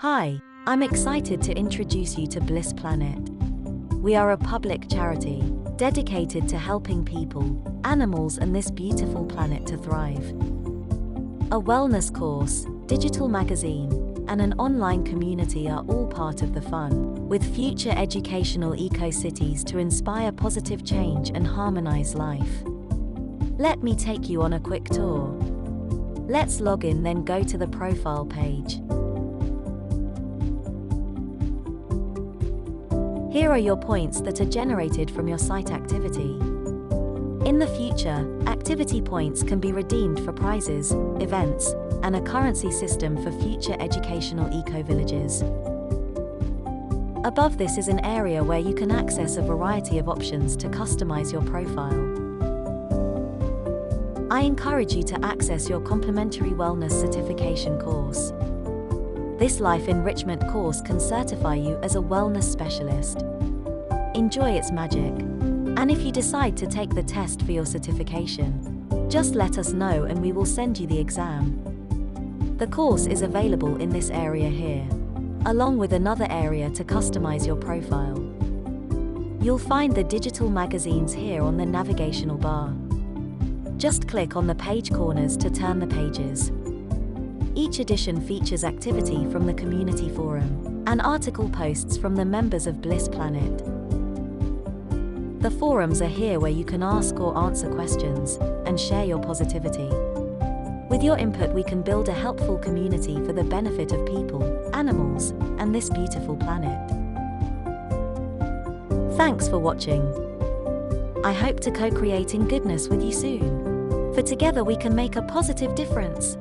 Hi, I'm excited to introduce you to Bliss Planet. We are a public charity dedicated to helping people, animals, and this beautiful planet to thrive. A wellness course, digital magazine, and an online community are all part of the fun, with future educational eco-cities to inspire positive change and harmonize life. Let me take you on a quick tour. Let's log in, then go to the profile page. Here are your points that are generated from your site activity. In the future, activity points can be redeemed for prizes, events, and a currency system for future educational eco-villages. Above this is an area where you can access a variety of options to customize your profile. I encourage you to access your complimentary wellness certification course. This life enrichment course can certify you as a wellness specialist. Enjoy its magic. And if you decide to take the test for your certification, just let us know and we will send you the exam. The course is available in this area here, along with another area to customize your profile. You'll find the digital magazines here on the navigational bar. Just click on the page corners to turn the pages. Each edition features activity from the community forum and article posts from the members of Bliss Planet. The forums are here where you can ask or answer questions and share your positivity. With your input, we can build a helpful community for the benefit of people, animals, and this beautiful planet. Thanks for watching. I hope to co-create in goodness with you soon. For together we can make a positive difference.